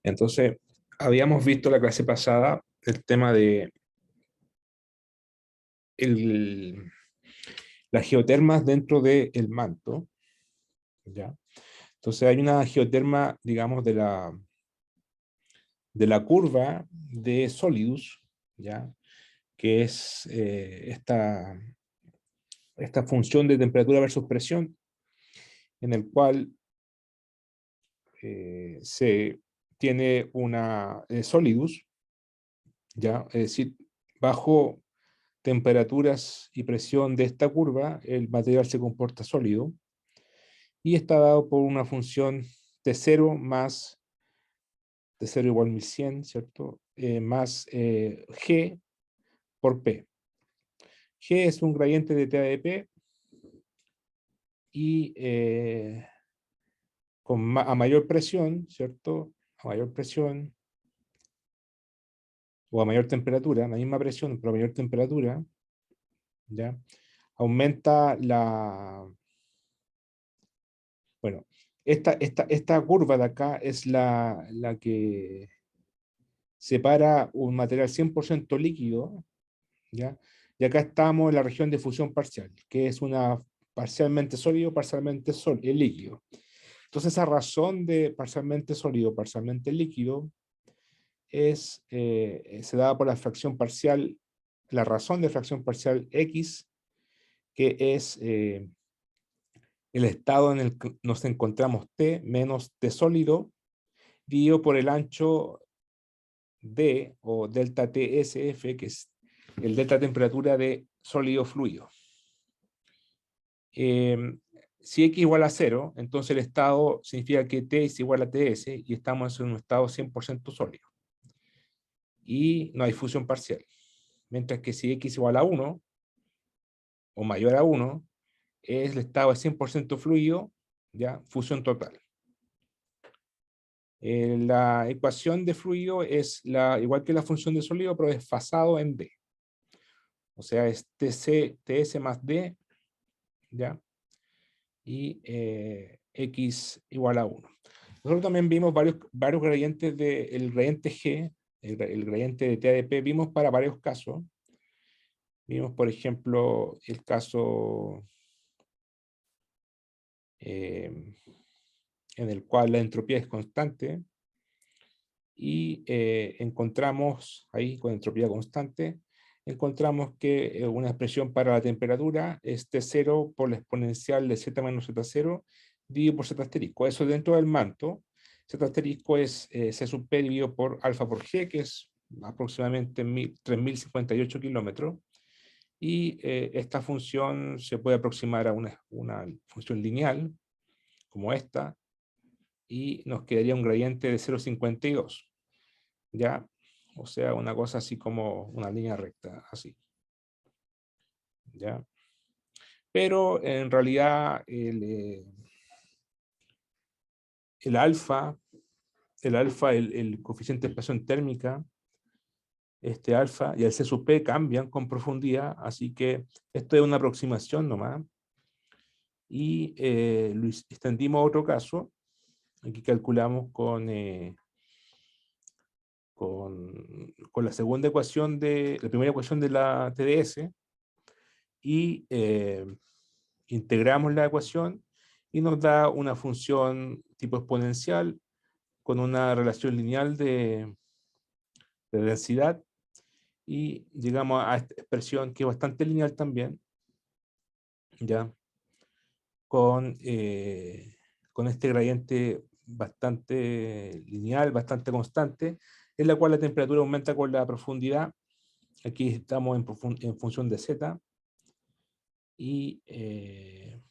Entonces, habíamos visto la clase pasada el tema de el- las geotermas dentro del manto, ¿ya? Entonces hay una geoterma, digamos, de la curva de Solidus, ¿ya? Que es esta función de temperatura versus presión, en el cual se tiene una Solidus, ¿ya? Es decir, bajo temperaturas y presión de esta curva, el material se comporta sólido y está dado por una función T0 más T0 igual 1100, ¿cierto? Más G por P. G es un gradiente de T de P y a mayor presión, ¿cierto? A mayor presión o a mayor temperatura, la misma presión, pero a mayor temperatura, ¿ya? Aumenta bueno, esta curva de acá es la que separa un material 100% líquido, ¿ya? Y acá estamos en la región de fusión parcial, que es una parcialmente sólido, parcialmente líquido. Entonces, esa razón de parcialmente sólido, parcialmente líquido, se da por la fracción parcial, la razón de fracción parcial X, que es el estado en el que nos encontramos T menos T sólido, dividido por el ancho D o delta TSF, que es el delta temperatura de sólido fluido. Si X igual a 0, entonces el estado significa que T es igual a TS y estamos en un estado 100% sólido. Y no hay fusión parcial. Mientras que si X igual a 1 o mayor a 1, es el estado de 100% fluido, ya, fusión total. La ecuación de fluido es igual que la función de sólido, pero desfasado en D. O sea, es TS más D, ¿ya? Y X igual a 1. Nosotros también vimos varios gradientes del gradiente G, el gradiente de T de P, vimos para varios casos. Vimos, por ejemplo, el caso en el cual la entropía es constante y encontramos ahí con entropía constante, encontramos que una expresión para la temperatura es T0 por la exponencial de Z menos Z0 dividido por Z asterisco. Eso dentro del manto. Z asterisco es C sub P dividido por alfa por G, que es aproximadamente 3058 kilómetros. Y esta función se puede aproximar a una función lineal, como esta, y nos quedaría un gradiente de 0,52. ¿Ya? O sea, una cosa así como una línea recta, así. ¿Ya? Pero en realidad el alfa, el coeficiente de expansión térmica, este alfa y el C sub P cambian con profundidad, así que esto es una aproximación nomás. Y lo extendimos a otro caso. Aquí calculamos con la segunda ecuación la primera ecuación de la TDS y integramos la ecuación y nos da una función tipo exponencial con una relación lineal de densidad y llegamos a esta expresión que es bastante lineal también, ¿ya? Con este gradiente bastante lineal, bastante constante, en la cual la temperatura aumenta con la profundidad. Aquí estamos en función de Z. Y el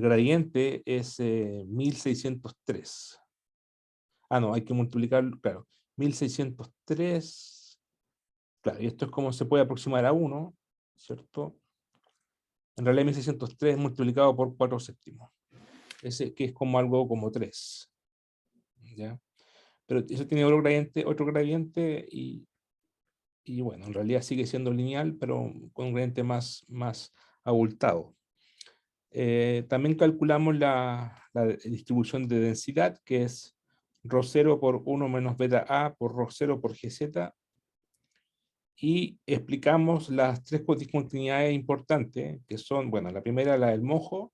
gradiente es 1603. Ah, no, hay que multiplicarlo, claro. 1603. Claro, y esto es como se puede aproximar a 1, ¿cierto? En realidad 1603 multiplicado por 4 séptimos. Ese que es como algo como 3. ¿Ya? Pero eso tiene otro gradiente y bueno, en realidad sigue siendo lineal, pero con un gradiente más abultado. También calculamos la distribución de densidad, que es ρ0 por 1 menos beta A por ρ0 por gz, y explicamos las tres discontinuidades importantes, que son, bueno, la primera, la del mojo.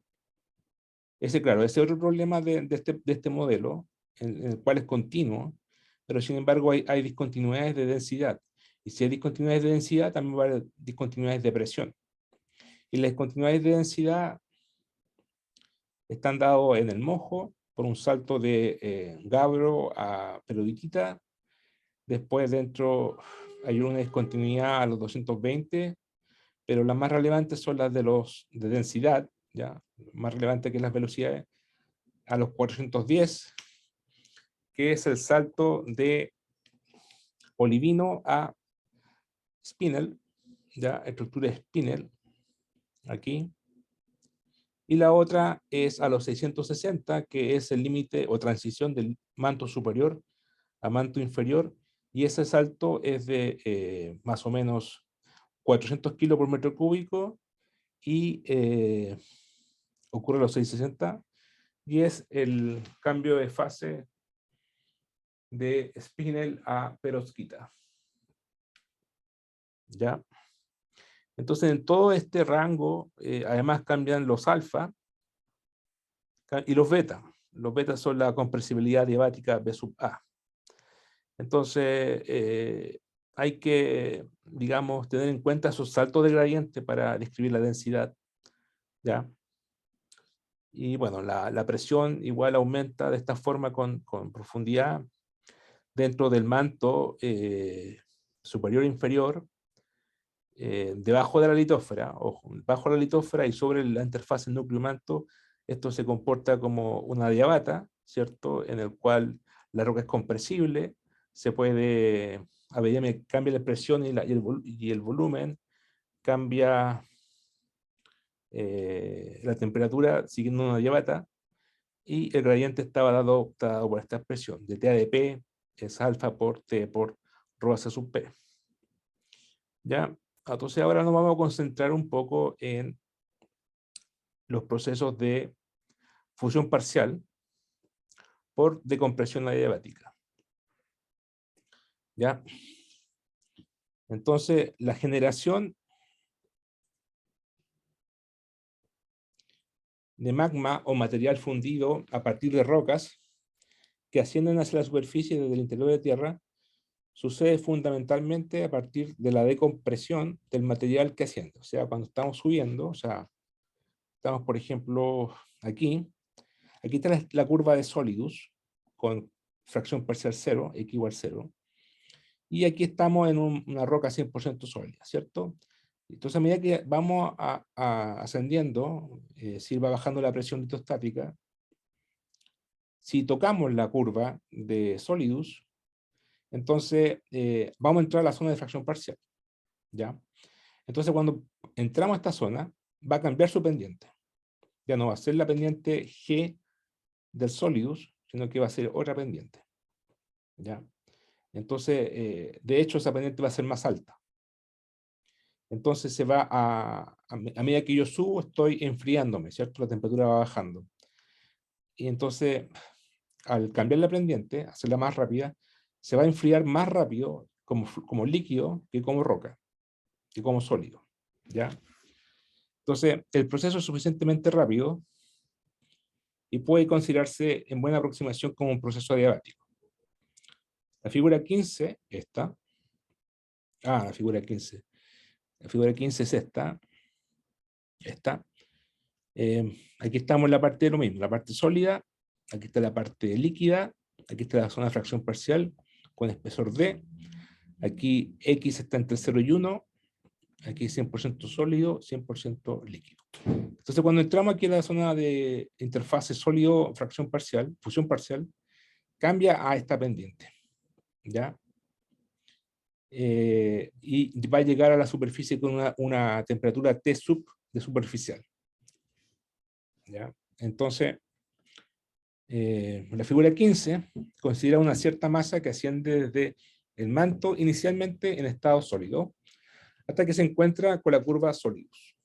Ese, claro, ese es otro problema de este modelo, en el cual es continuo, pero sin embargo hay discontinuidades de densidad. Y si hay discontinuidades de densidad, también va a haber discontinuidades de presión. Y las discontinuidades de densidad están dados en el mojo, por un salto de Gabro a perovskita. Después dentro hay una discontinuidad a los 220, pero las más relevantes son las de densidad, ¿ya? Más relevante que las velocidades, a los 410, que es el salto de olivino a spinel, ¿ya? Estructura spinel, aquí. Y la otra es a los 660, que es el límite o transición del manto superior a manto inferior, y ese salto es de más o menos 400 kilos por metro cúbico, y ocurre a los 660, y es el cambio de fase de spinel a perovskita. ¿Ya? Entonces, en todo este rango, además cambian los alfa y los beta. Los betas son la compresibilidad diabática B sub A. Entonces, hay que, digamos, tener en cuenta esos saltos de gradiente para describir la densidad, ¿ya? Y bueno, la presión igual aumenta de esta forma con profundidad dentro del manto superior e inferior, debajo de la litósfera, ojo, bajo la litósfera y sobre la interfaz núcleo-manto. Esto se comporta como una diabata, ¿cierto? En el cual la roca es compresible, se puede, a medida que cambia la presión y el volumen, cambia la temperatura siguiendo una diabata, y el gradiente estaba dado por esta expresión, de T a de P es alfa por T por rho C sub P. ¿Ya? Entonces ahora nos vamos a concentrar un poco en los procesos de fusión parcial por decompresión adiabática. ¿Ya? Entonces, la generación de magma o material fundido a partir de rocas que ascienden hacia la superficie desde el interior de tierra sucede fundamentalmente a partir de la decompresión del material que asciende. O sea, cuando estamos subiendo, o sea, estamos, por ejemplo, aquí está la curva de Solidus, con fracción parcial 0, x igual 0, y aquí estamos en una roca 100% sólida, ¿cierto? Entonces, a medida que vamos ascendiendo, si va bajando la presión litostática, si tocamos la curva de Solidus, entonces vamos a entrar a la zona de fracción parcial, ¿ya? Entonces, cuando entramos a esta zona, va a cambiar su pendiente. Ya no va a ser la pendiente G del Solidus, sino que va a ser otra pendiente, ¿ya? Entonces, de hecho, esa pendiente va a ser más alta. Entonces, se va a medida que yo subo, estoy enfriándome, ¿cierto? La temperatura va bajando. Y entonces, al cambiar la pendiente, hacerla más rápida, se va a enfriar más rápido como líquido que como roca, que como sólido, ¿ya? Entonces, el proceso es suficientemente rápido y puede considerarse en buena aproximación como un proceso adiabático. La figura 15, esta. La figura 15. La figura 15 es esta. Esta. Aquí estamos en la parte de lo mismo, la parte sólida. Aquí está la parte líquida. Aquí está la zona de fracción parcial con espesor D. Aquí X está entre 0 y 1. Aquí 100% sólido, 100% líquido. Entonces, cuando entramos aquí a la zona de interfase sólido, fracción parcial, fusión parcial, cambia a esta pendiente, ¿ya? Y va a llegar a la superficie con una temperatura T sub de superficial, ¿ya? Entonces, la figura 15 considera una cierta masa que asciende desde el manto inicialmente en estado sólido, hasta que se encuentra con la curva Solidus.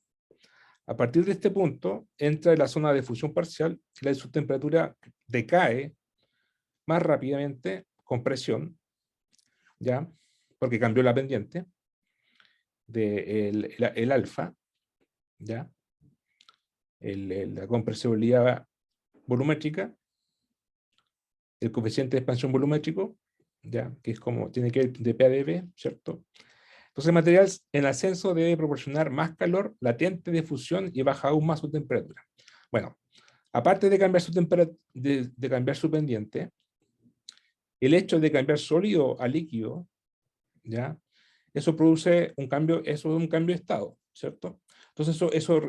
A partir de este punto, entra en la zona de fusión parcial y su temperatura decae más rápidamente con presión, ¿ya? Porque cambió la pendiente el alfa, ¿ya? La compresibilidad volumétrica, el coeficiente de expansión volumétrico, ¿ya? Que es como, tiene que ver de P a dB, ¿cierto? Entonces el material en ascenso debe proporcionar más calor latente de fusión y baja aún más su temperatura. Bueno, aparte de cambiar de cambiar su pendiente, el hecho de cambiar sólido a líquido, ¿ya? Eso produce un cambio, eso es un cambio de estado, ¿cierto? Entonces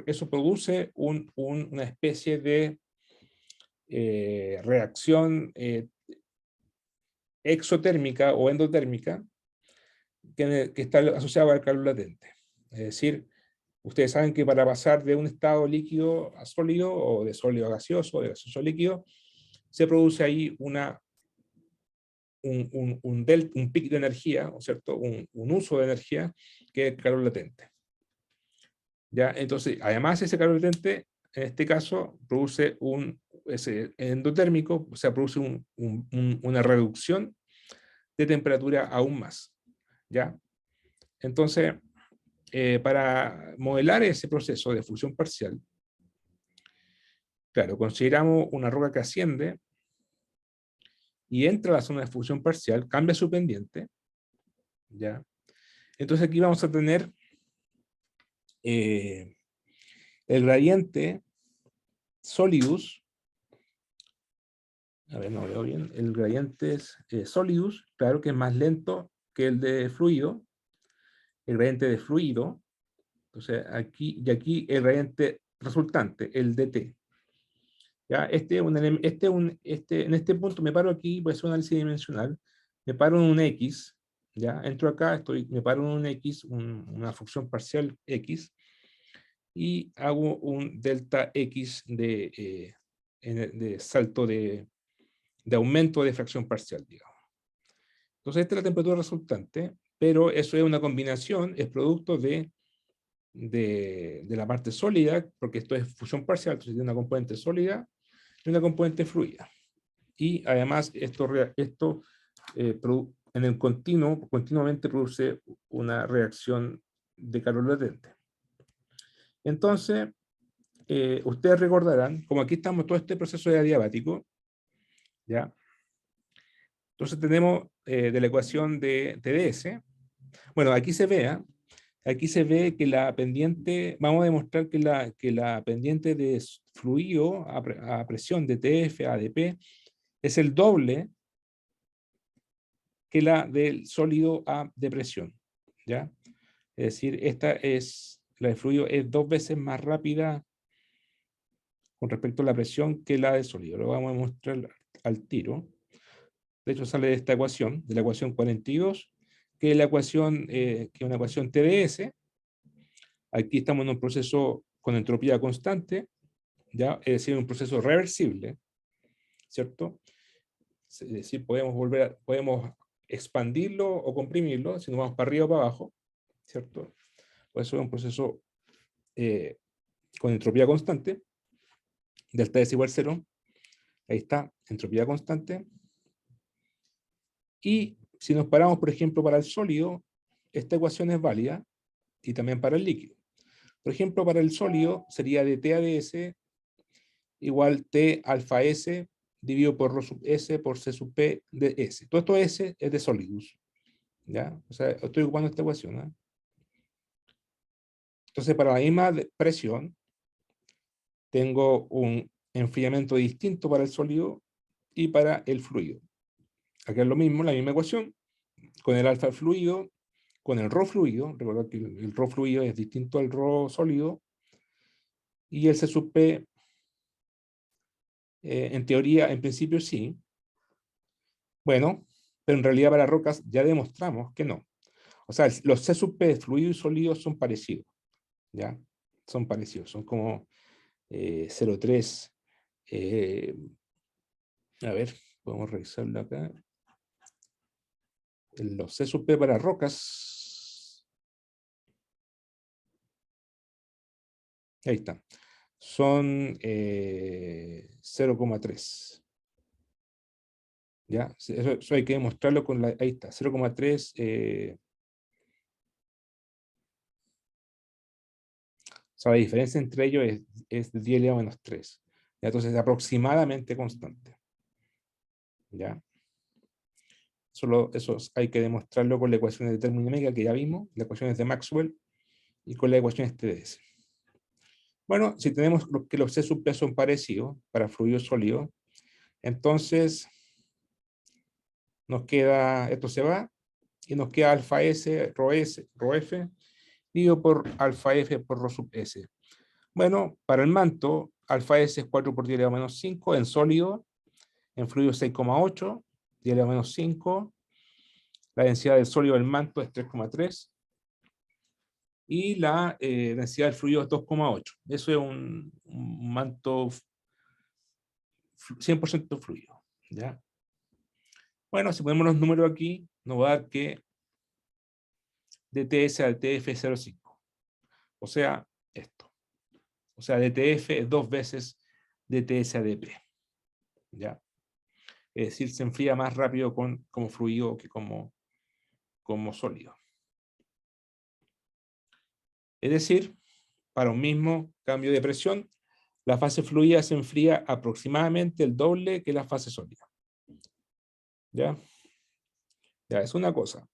eso produce una especie de reacción exotérmica o endotérmica que está asociada al calor latente. Es decir, ustedes saben que para pasar de un estado líquido a sólido, o de sólido a gaseoso, o de gaseoso a líquido, se produce ahí un pic de energía, ¿cierto? Un uso de energía que es el calor latente. ¿Ya? Entonces, además ese calor latente, en este caso, produce ese endotérmico, o sea, produce una reducción de temperatura aún más. ¿Ya? Entonces, para modelar ese proceso de fusión parcial, claro, consideramos una roca que asciende y entra a la zona de fusión parcial, cambia su pendiente, ¿ya? Entonces aquí vamos a tener el gradiente solidus, a ver, no veo bien, el gradiente es solidus, claro que es más lento que el de fluido, el gradiente de fluido, entonces aquí, y aquí el gradiente resultante, el dt. ¿Ya? En este punto me paro aquí, voy a hacer un análisis dimensional, me paro en un X, ¿ya? Entro acá, me paro en un X, una función parcial X, y hago un delta X de salto de aumento de fracción parcial, digamos. Entonces, esta es la temperatura resultante, pero eso es una combinación, es producto de la parte sólida, porque esto es fusión parcial, entonces tiene una componente sólida y una componente fluida. Y además, esto en el continuamente produce una reacción de calor latente. Entonces, ustedes recordarán, como aquí estamos todo este proceso de adiabático, ¿ya? Entonces tenemos de la ecuación de TdS, bueno, aquí se ve que la pendiente, vamos a demostrar que la pendiente de fluido a presión de TF a dP es el doble que la del sólido a de presión, ¿ya? Es decir, la de fluido es 2 veces más rápida con respecto a la presión que la de sólido. Lo vamos a mostrar al tiro. De hecho, sale de esta ecuación, de la ecuación 42, que es que es una ecuación TdS. Aquí estamos en un proceso con entropía constante, ¿ya? Es decir, un proceso reversible, ¿cierto? Es decir, podemos expandirlo o comprimirlo, si nos vamos para arriba o para abajo, ¿cierto? Por eso es un proceso con entropía constante, delta es igual a 0, ahí está, entropía constante. Y si nos paramos, por ejemplo, para el sólido, esta ecuación es válida, y también para el líquido. Por ejemplo, para el sólido sería de T a ds igual T alfa S dividido por ρ sub S por C sub P de S. Todo esto S es de solidus. ¿Ya? O sea, estoy ocupando esta ecuación. ¿Eh? Entonces, para la misma presión, tengo un enfriamiento distinto para el sólido y para el fluido. Acá es lo mismo, la misma ecuación, con el alfa fluido, con el ρ fluido, recordad que el ρ fluido es distinto al ρ sólido, y el C sub P, en teoría, en principio sí. Bueno, pero en realidad para rocas ya demostramos que no. O sea, los C sub P fluido y sólido son parecidos, ¿ya? Son parecidos, son como 0,3. A ver, podemos revisarlo acá. Los C sub P para rocas. Ahí está. Son 0,3. ¿Ya? Eso hay que demostrarlo con la, ahí está, 0,3. O sea, la diferencia entre ellos es de 10 elevado a menos 3. ¿Ya? Entonces, es aproximadamente constante. ¿Ya? Eso hay que demostrarlo con la ecuación de termodinámica que ya vimos, las ecuaciones de Maxwell y con las ecuaciones TdS. Bueno, si tenemos que los C sub P son parecidos para fluidos sólidos, entonces nos queda, esto se va, y nos queda alfa S, rho F, dividido por alfa F por rho sub S. Bueno, para el manto, alfa S es 4 por 10 elevado a menos 5, en sólido, en fluido 6,8, 10 elevado a menos 5, la densidad del sólido del manto es 3,3, y la densidad del fluido es 2,8. Eso es un manto 100% fluido. ¿Ya? Bueno, si ponemos los números aquí, nos va a dar que dTs al TF es 0,5. O sea, esto. O sea, dTf es 2 veces dTs a dP. ¿Ya? Es decir, se enfría más rápido como fluido que como sólido. Es decir, para un mismo cambio de presión, la fase fluida se enfría aproximadamente el doble que la fase sólida. ¿Ya? Ya, es una cosa.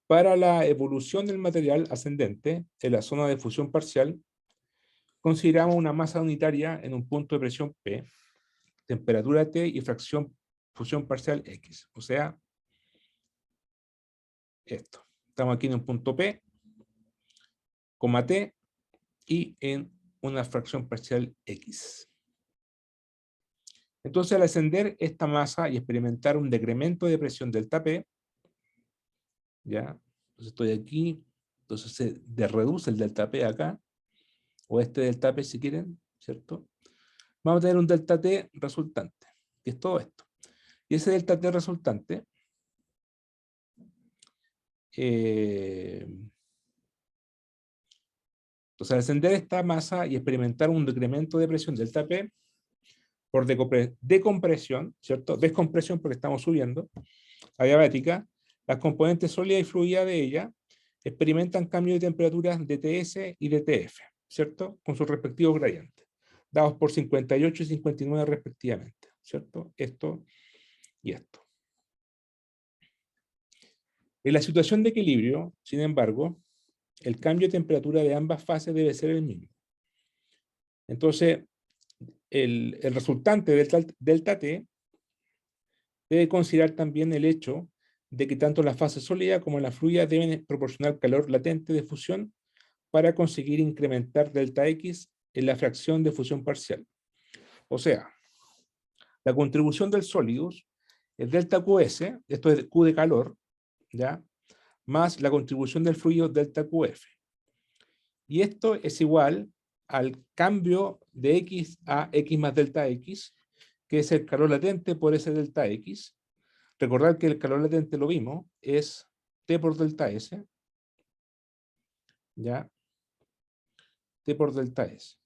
Para la evolución del material ascendente en la zona de fusión parcial, consideramos una masa unitaria en un punto de presión P, temperatura T y fusión parcial X. O sea, esto. Estamos aquí en un punto P, coma T, y en una fracción parcial X. Entonces, al ascender esta masa y experimentar un decremento de presión delta P, ¿ya? Entonces estoy aquí, entonces se reduce el delta P acá, o este delta P si quieren, ¿cierto? Vamos a tener un delta T resultante, que es todo esto. Y ese delta T resultante entonces, al ascender esta masa y experimentar un decremento de presión delta P por decompresión, ¿cierto? Descompresión porque estamos subiendo, adiabática, las componentes sólida y fluida de ella experimentan cambios de temperaturas de TS y de TF, ¿cierto? Con sus respectivos gradientes, dados por 58 y 59 respectivamente, ¿cierto? Esto y esto. En la situación de equilibrio, sin embargo, el cambio de temperatura de ambas fases debe ser el mismo. Entonces, el resultante del delta T debe considerar también el hecho de que tanto la fase sólida como la fluida deben proporcionar calor latente de fusión para conseguir incrementar delta X en la fracción de fusión parcial. O sea, la contribución del sólidos es delta QS, esto es Q de calor, ¿ya? Más la contribución del fluido delta QF. Y esto es igual al cambio de X a X más delta X, que es el calor latente por ese delta X. Recordar que el calor latente lo vimos, es T por delta S, ¿ya? T por delta S.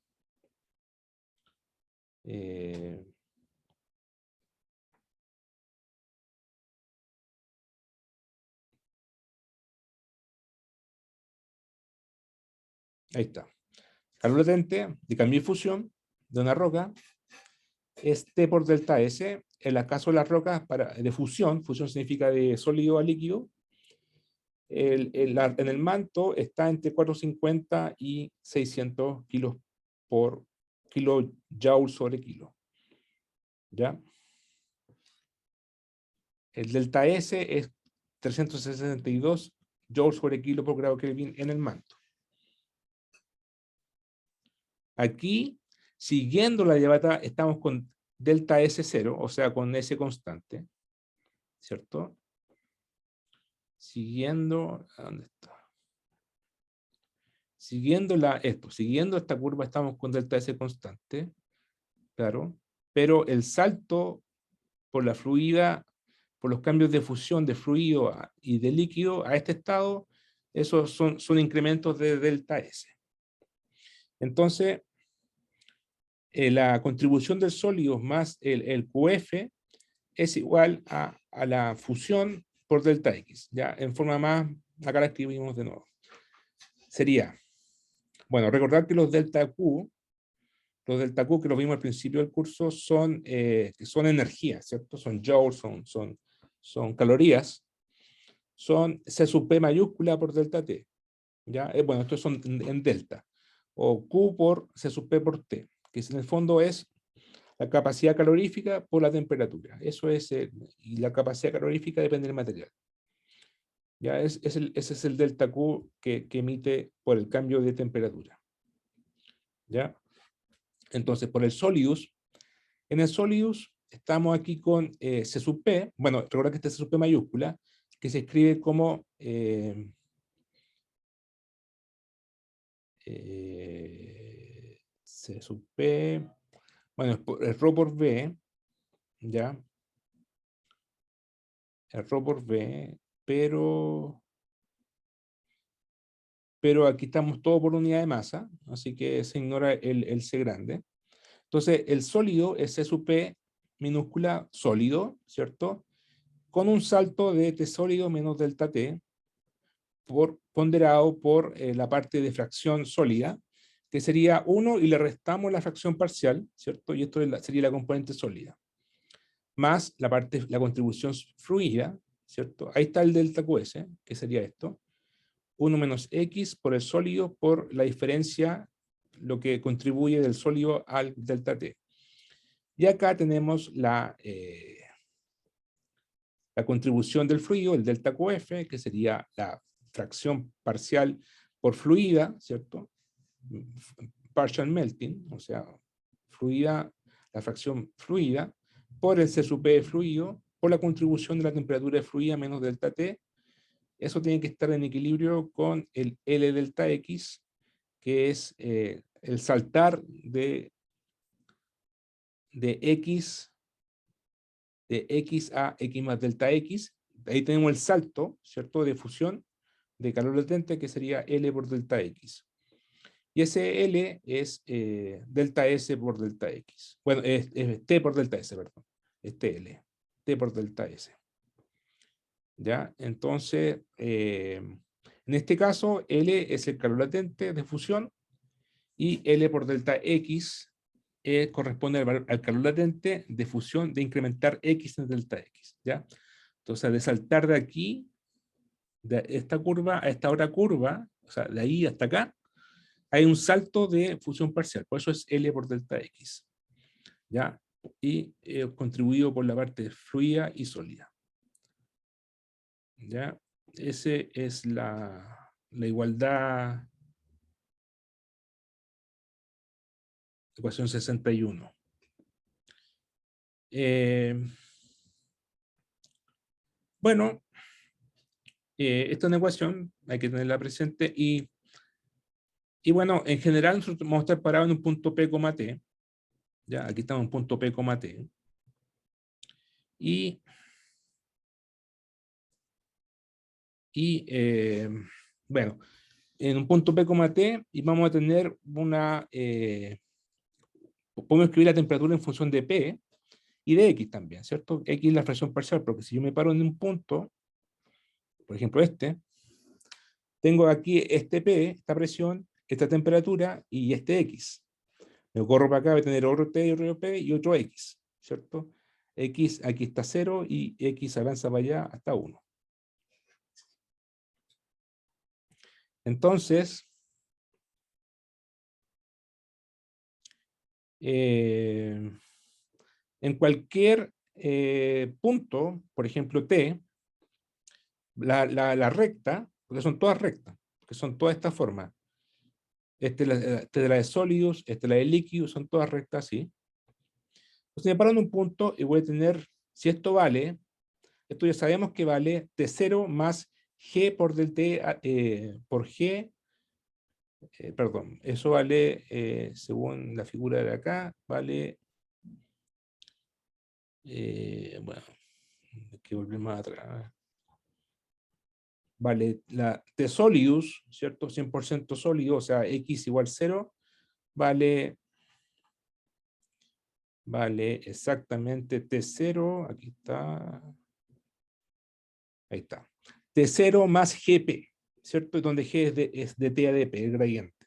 Ahí está. Calor latente de cambio y fusión de una roca es T por delta S. En el caso de las rocas de fusión significa de sólido a líquido, en el manto está entre 450 y 600 kilos por kilojoule sobre kilo. ¿Ya? El delta S es 362 joules sobre kilo por grado Kelvin en el manto. Aquí, siguiendo la llevada, estamos con delta S0, o sea, con S constante, ¿cierto? Siguiendo, ¿dónde está? Siguiendo esta curva estamos con delta S constante, claro, pero el salto por la fluida, por los cambios de fusión de fluido y de líquido a este estado, esos son incrementos de delta S. Entonces, la contribución del sólido más el QF es igual a la fusión por delta X. Ya en forma más, acá la escribimos de nuevo. Sería, bueno, recordar que los delta Q que lo vimos al principio del curso son energía, ¿cierto? Son joules, son calorías, son C sub P mayúscula por delta T. ¿Ya? Bueno, estos son en delta. O Q por C sub P por T, que en el fondo es la capacidad calorífica por la temperatura. Eso es, y la capacidad calorífica depende del material. ¿Ya? Ese es el delta Q que emite por el cambio de temperatura. ¿Ya? Entonces, por el Solidus, en el Solidus estamos aquí con C sub P. Bueno, recuerda que este es C sub P mayúscula, que se escribe como C sub P, bueno, es ρ por V, ¿ya? Es ρ por V, pero aquí estamos todos por unidad de masa, así que se ignora el C grande. Entonces, el sólido es C sub P minúscula sólido, ¿cierto? Con un salto de T sólido menos delta T, ponderado por la parte de fracción sólida, que sería 1 y le restamos la fracción parcial, ¿cierto? Y esto sería la componente sólida. Más la contribución fluida, ¿cierto? Ahí está el delta QS, que sería esto. 1 menos X por el sólido por la diferencia, lo que contribuye del sólido al delta T. Y acá tenemos la contribución del fluido, el delta QF, que sería la fracción parcial por fluida, ¿cierto? Partial melting, o sea, fluida, la fracción fluida, por el C sub P de fluido, por la contribución de la temperatura de fluida menos delta T. Eso tiene que estar en equilibrio con el L delta X, que es el saltar de X a X más delta X. Ahí tenemos el salto, ¿cierto?, de fusión de calor latente, que sería L por delta X. Y ese L es delta S por delta X. Bueno, es T por delta S, perdón. Es TL. T por delta S. ¿Ya? Entonces, en este caso, L es el calor latente de fusión y L por delta X corresponde al calor latente de fusión de incrementar X en delta X. ¿Ya? Entonces, de saltar de aquí, de esta curva a esta otra curva, o sea, de ahí hasta acá, hay un salto de fusión parcial. Por eso es L por delta X. ¿Ya? Y contribuido por la parte fluida y sólida. ¿Ya? Ese es la igualdad, ecuación 61. Bueno, esta es una ecuación, hay que tenerla presente, y bueno, en general nosotros vamos a estar parados en un punto P, T. Ya, aquí estamos en un punto P, T. Y bueno, en un punto P, T, y vamos a tener una, podemos escribir la temperatura en función de P y de X también, ¿cierto? X es la fracción parcial, porque si yo me paro en un punto, por ejemplo tengo aquí este P, esta presión, esta temperatura y este X. Me corro para acá, voy a tener otro T y otro P y otro X, ¿cierto? X aquí está 0 y X avanza para allá hasta 1. Entonces, en cualquier punto, por ejemplo T, la recta, porque son todas rectas, porque son todas estas formas. Esta es la de sólidos, esta es la de líquidos, son todas rectas así. Entonces me paro en un punto y voy a tener, si esto vale, esto ya sabemos que vale T0 más G por del T por G, perdón, eso vale, según la figura de acá, vale, bueno, hay que volver más atrás. Vale, la T solidus, ¿cierto? 100% sólido, o sea, X igual 0, vale vale exactamente T0, aquí está, ahí está, T0 más GP, ¿cierto? Donde G es de T a dp, el gradiente,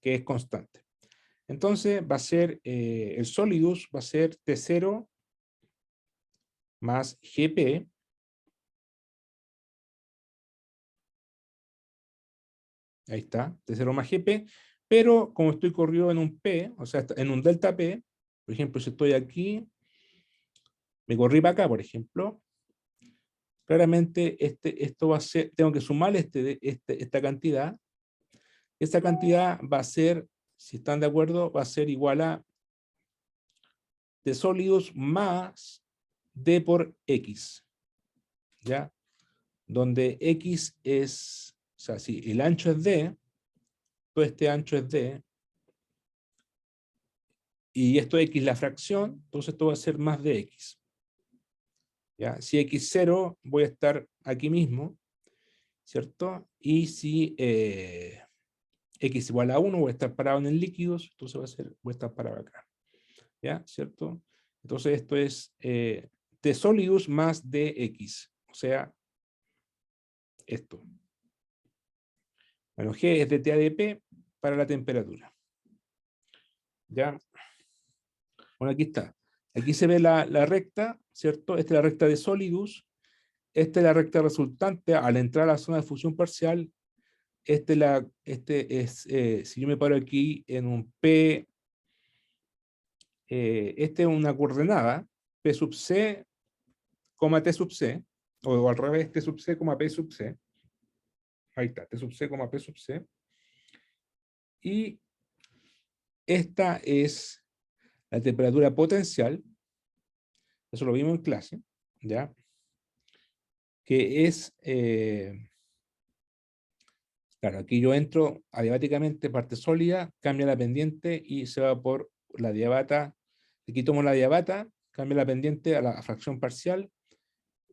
que es constante. Entonces va a ser, el Solidus va a ser T0 más GP, ahí está, T0 más GP, pero como estoy corrido en un P, o sea, en un delta P, por ejemplo, si estoy aquí, me corrí para acá, por ejemplo, claramente esto va a ser, tengo que sumar esta cantidad. Esta cantidad va a ser, si están de acuerdo, va a ser igual a de sólidos más D por X, ¿ya? Donde X es, o sea, si el ancho es D, todo este ancho es D, y esto X la fracción, entonces esto va a ser más de X. ¿Ya? Si X0, voy a estar aquí mismo, ¿cierto? Y si X igual a 1, voy a estar parado en el líquidos, entonces voy a estar parado acá. ¿Ya? ¿Cierto? Entonces esto es T solidus más dx, o sea, esto. Bueno, G es de T a de P para la temperatura. ¿Ya? Bueno, aquí está. Aquí se ve la recta, ¿cierto? Esta es la recta de Solidus. Esta es la recta resultante al entrar a la zona de fusión parcial. Si yo me paro aquí en un P, esta es una coordenada, P sub C, T sub C, o al revés, T sub C, P sub C. Ahí está, T sub C, P sub C. Y esta es la temperatura potencial, eso lo vimos en clase, ¿ya? Que es, claro, aquí yo entro adiabáticamente, parte sólida, cambia la pendiente y se va por la diabata. Aquí tomo la diabata, cambia la pendiente a la fracción parcial,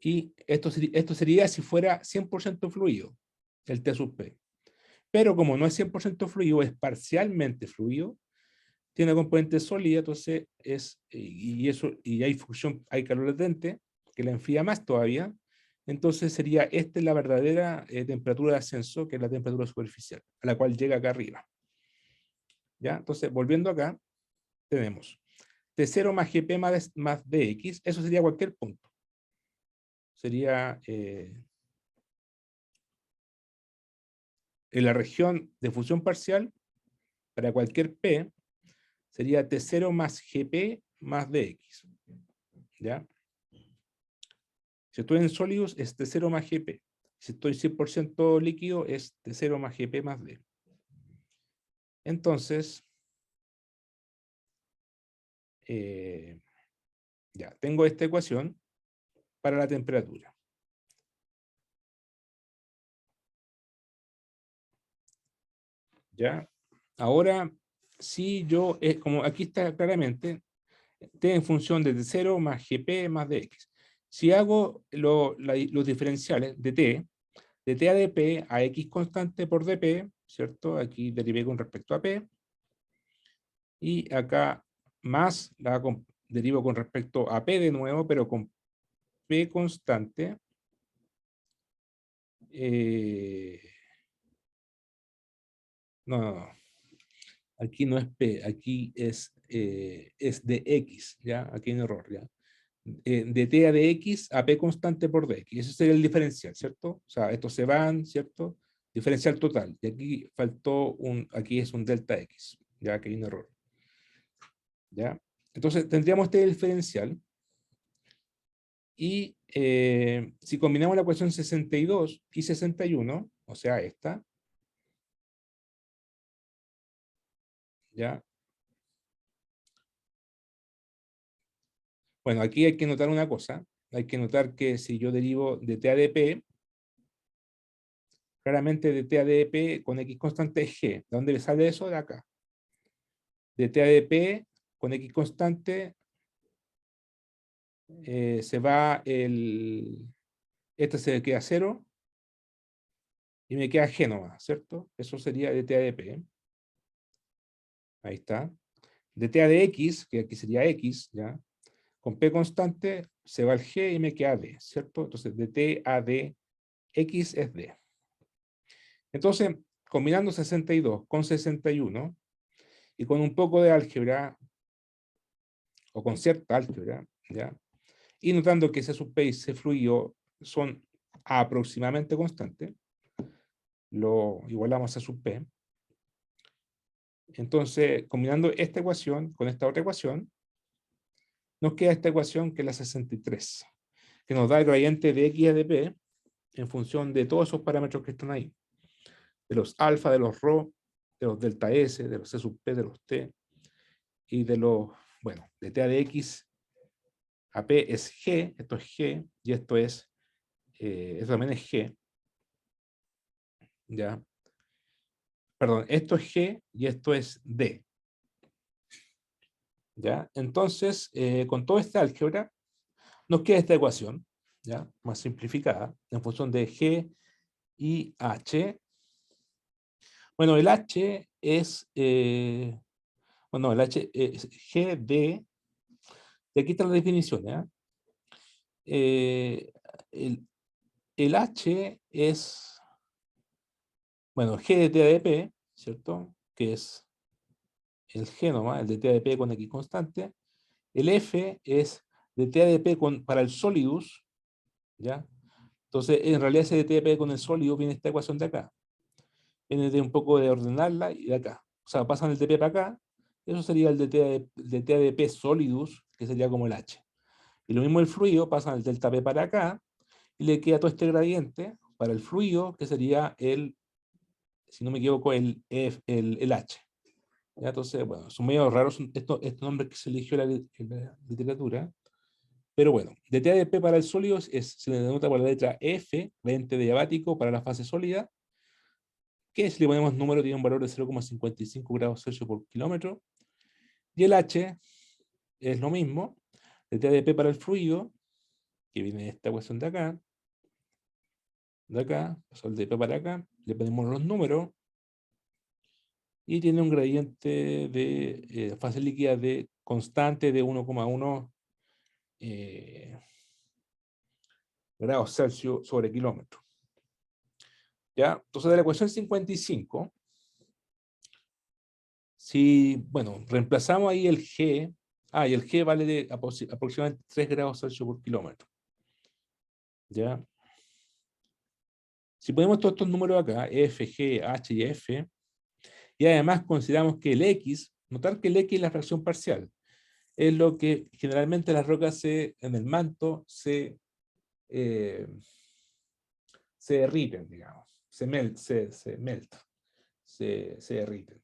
y esto sería si fuera 100% fluido, el T sub P. Pero como no es 100% fluido, es parcialmente fluido, tiene componente sólida, entonces y hay fusión, hay calor latente, que la enfría más todavía, entonces sería esta la verdadera temperatura de ascenso, que es la temperatura superficial, a la cual llega acá arriba. ¿Ya? Entonces, volviendo acá, tenemos T0 más GP más dx, eso sería cualquier punto. Sería en la región de fusión parcial, para cualquier P, sería T0 más GP más dx. ¿Ya? Si estoy en sólidos, es T0 más GP. Si estoy 100% líquido, es T0 más GP más D. Entonces, ya, tengo esta ecuación para la temperatura. ¿Ya? Ahora, si yo, como aquí está claramente, T en función de T0 más GP más dx. Si hago los diferenciales de T a dp a X constante por dp, ¿cierto? Aquí derivé con respecto a P. Y acá más derivo con respecto a P de nuevo, pero con P constante. No. Aquí no es P, aquí es de X, ¿ya? Aquí hay un error, ¿ya? De T a de X a P constante por dx. Ese sería el diferencial, ¿cierto? O sea, estos se van, ¿cierto? Diferencial total. Y aquí faltó aquí es un delta X, ya que hay un error. ¿Ya? Entonces tendríamos este diferencial. Y si combinamos la ecuación 62 y 61, o sea, esta, ¿ya? Bueno, aquí hay que notar una cosa. Hay que notar que si yo derivo de T a dp, claramente de T a dp con X constante es G. ¿De dónde sale eso? De acá. De T a dp con X constante se va este se queda 0 y me queda G nomás, ¿cierto? Eso sería de T a dp. Ahí está. DTA de X, que aquí sería X, ¿ya? Con P constante, se va el G y me queda D, ¿cierto? Entonces, DTA de X es D. Entonces, combinando 62 con 61 y con un poco de álgebra, o con cierta álgebra, ¿ya? Y notando que C sub P y C fluido son aproximadamente constantes, lo igualamos a C sub P. Entonces, combinando esta ecuación con esta otra ecuación, nos queda esta ecuación que es la 63, que nos da el gradiente de X a de P en función de todos esos parámetros que están ahí. De los alfa, de los rho, de los delta S, de los C sub P, de los T, y de los, bueno, de T a de X a P es G, esto es G, y esto también es G, ¿ya? Perdón, esto es G y esto es D, ¿ya? Entonces, con toda esta álgebra, nos queda esta ecuación, ¿ya? Más simplificada, en función de G y H. Bueno, el H es, bueno, el H es G de, y aquí está la definición, ¿ya? Eh, el, el H es, bueno, G de T de P, ¿cierto? Que es el G nomás, el de T de P con X constante. El F es de T de P para el solidus, ¿ya? Entonces, en realidad ese de T de P con el sólido viene esta ecuación de acá. Viene de un poco de ordenarla y de acá. O sea, pasan el TP para acá. Eso sería el de TADP solidus, que sería como el H. Y lo mismo el fluido, pasan el delta P para acá, y le queda todo este gradiente para el fluido, que sería el, si no me equivoco, el H. ¿Ya? Entonces, bueno, son medio raros estos nombres que se eligió en la literatura. Pero bueno, de TADP para el sólido se le denota por la letra F, gradiente diabático para la fase sólida, que si le ponemos número tiene un valor de 0,55 grados Celsius por kilómetro. Y el H es lo mismo, el TDP para el fluido, que viene de esta ecuación de acá, pasó el DP para acá, le ponemos los números, y tiene un gradiente de fase líquida de constante de 1,1 grados Celsius sobre kilómetro. ¿Ya? Entonces, de la ecuación 55, si, bueno, reemplazamos ahí el G, y el G vale de aproximadamente 3 grados Celsius por kilómetro. ¿Ya? Si ponemos todos estos números acá, F, G, H y F, y además consideramos que el X, notar que el X es la fracción parcial, es lo que generalmente las rocas en el manto eh, se derriten, digamos, se derriten.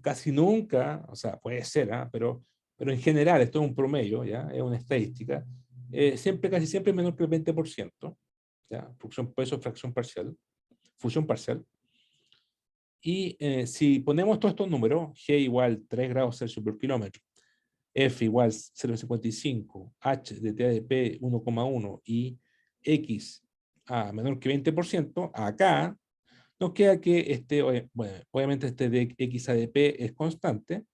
Casi nunca, o sea, puede ser, pero en general, esto es un promedio, ¿ya? Es una estadística, casi siempre menor que el 20%, ¿ya? Fusión peso, fracción parcial, fusión parcial. Y si ponemos todos estos números, G igual 3 grados Celsius por kilómetro, F igual 0,55, H de T de P 1,1 y X a menor que 20%, acá nos queda que bueno, obviamente este de X a de P es constante,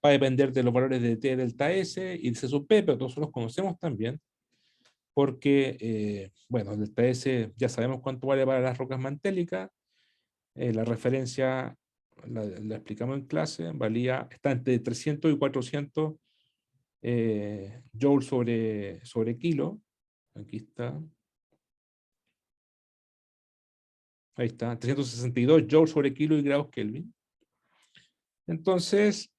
va a depender de los valores de T delta S y de C sub P, pero todos los conocemos también, porque, bueno, el delta S ya sabemos cuánto vale para las rocas mantélicas, la referencia la explicamos en clase, está entre 300 y 400 joules sobre kilo. Aquí está. Ahí está, 362 joules sobre kilo y grados Kelvin. Entonces,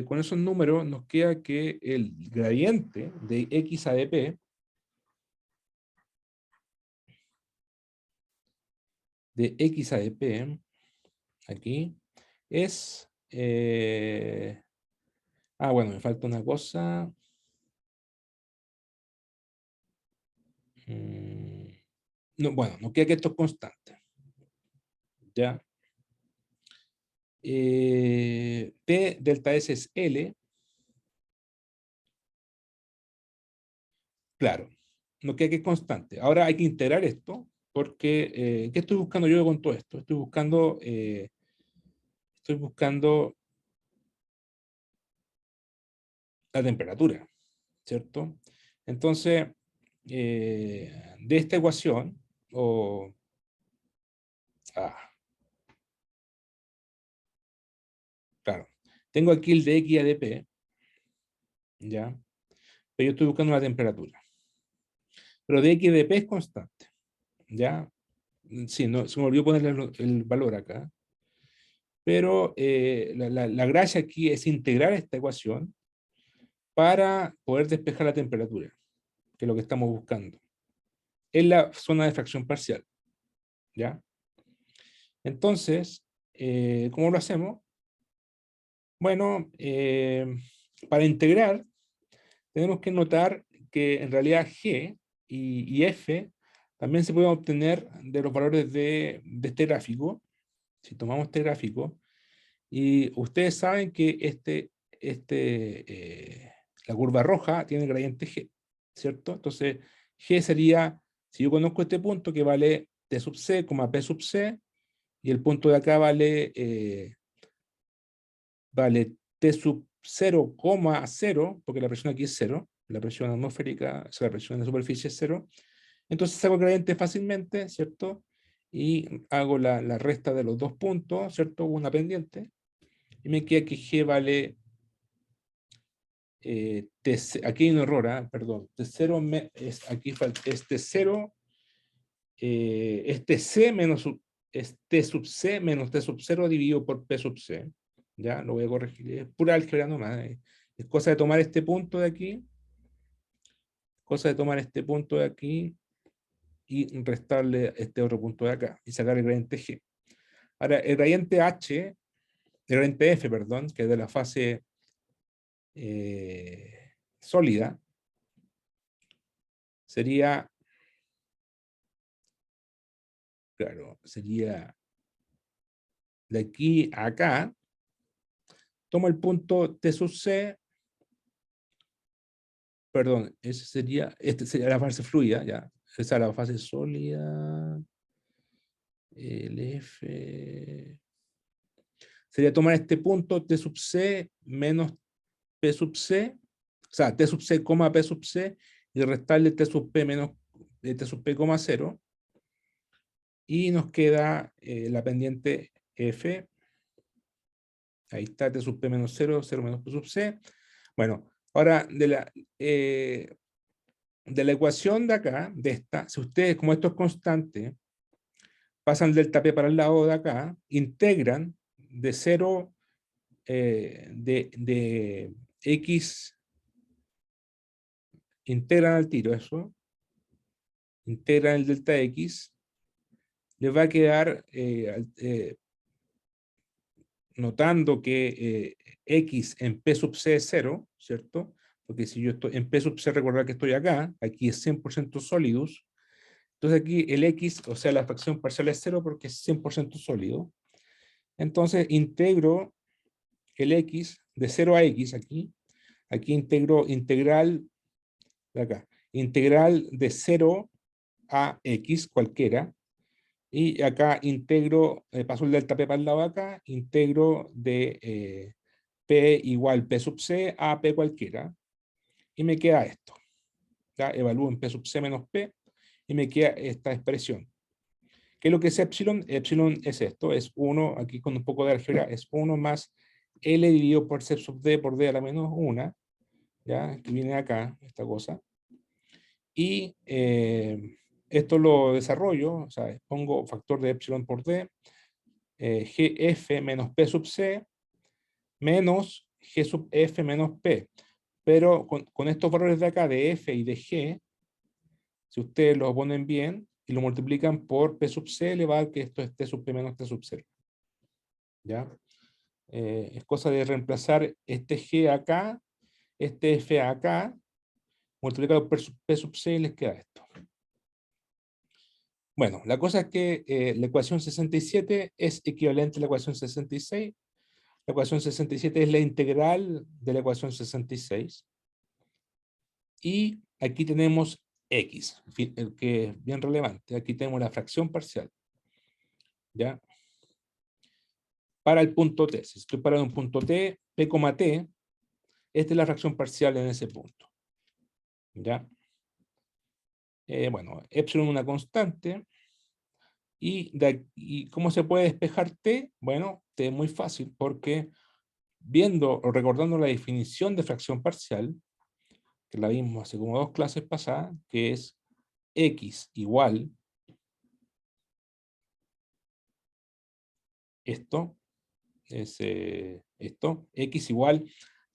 con esos números nos queda que el gradiente de X a de P aquí, es... bueno, me falta una cosa. No, bueno, nos queda que esto es constante. ¿Ya? T delta S es L. Claro, nos queda que es constante. Ahora hay que integrar esto, porque ¿qué estoy buscando yo con todo esto? Estoy buscando la temperatura, ¿cierto? Entonces, de esta ecuación, claro, tengo aquí el de X y de P, ¿ya? Pero yo estoy buscando la temperatura. Pero de X y de P es constante, ¿ya? Sí, no, se me olvidó ponerle el valor acá. Pero la gracia aquí es integrar esta ecuación para poder despejar la temperatura, que es lo que estamos buscando, en la zona de fracción parcial, ¿ya? Entonces, ¿cómo lo hacemos? Bueno, para integrar, tenemos que notar que en realidad G y F también se pueden obtener de los valores de este gráfico. Si tomamos este gráfico, y ustedes saben que la curva roja tiene el gradiente G, ¿cierto? Entonces, G sería, si yo conozco este punto que vale T sub C, P sub C, y el punto de acá vale T sub 0,0, porque la presión aquí es 0, la presión atmosférica, o sea, la presión de superficie es 0. Entonces saco el gradiente fácilmente, ¿cierto? Y hago la resta de los dos puntos, ¿cierto? Una pendiente. Y me queda que G vale, aquí hay un error, perdón, T0 aquí falta, este 0, este C menos, es T sub C menos T sub 0 dividido por P sub C. Ya, lo voy a corregir, es pura álgebra nomás. Es cosa de tomar este punto de aquí, y restarle este otro punto de acá, y sacar el gradiente G. Ahora, el gradiente F, perdón, que es de la fase sólida, sería, claro, sería de aquí a acá, tomo el punto T sub C, perdón, este sería la fase fluida, ya, esa es la fase sólida, el F, sería tomar este punto T sub C menos P sub C, o sea, T sub C, P sub C, y restarle T sub P menos T sub P, 0, y nos queda la pendiente F, ahí está T sub P menos 0, 0 menos P sub C. Bueno, ahora de la ecuación de acá, de esta, si ustedes, como esto es constante, pasan delta P para el lado de acá, integran de 0 de X, integran al tiro eso, integran el delta X, les va a quedar notando que X en P sub C es 0, ¿cierto? Porque si yo estoy en P sub C, recordar que estoy acá, aquí es 100% sólidos. Entonces aquí el X, o sea, la fracción parcial es 0 porque es 100% sólido. Entonces integro el X de 0 a X aquí. Aquí integro integral de acá. Integral de 0 a X cualquiera. Y acá integro, paso el delta P para el lado de acá, integro de P igual P sub C a P cualquiera. Y me queda esto. ¿Ya? Evalúo en P sub C menos P y me queda esta expresión. ¿Qué es lo que es epsilon? Epsilon es esto, es 1, aquí con un poco de álgebra, es 1 más L dividido por C sub D por D a la menos 1, ¿ya? Que viene acá, esta cosa. Y esto lo desarrollo, o sea, pongo factor de epsilon por D, GF menos P sub C, menos G sub F menos P. Pero con estos valores de acá, de F y de G, si ustedes lo ponen bien y lo multiplican por P sub C, le va a dar que esto es T sub P menos T sub 0. ¿Ya? Es cosa de reemplazar este G acá, este F acá, multiplicado por P sub C y les queda esto. Bueno, la cosa es que la ecuación 67 es equivalente a la ecuación 66. La ecuación 67 es la integral de la ecuación 66. Y aquí tenemos X, el que es bien relevante. Aquí tenemos la fracción parcial. ¿Ya? Para el punto T. Si estoy parado en un punto T, P, T, Esta es la fracción parcial en ese punto. ¿Ya? Bueno, epsilon es una constante. ¿Y cómo se puede despejar T? Bueno, T es muy fácil porque viendo o recordando la definición de fracción parcial, que la vimos hace como 2 clases pasadas, que es X igual esto, es esto, X igual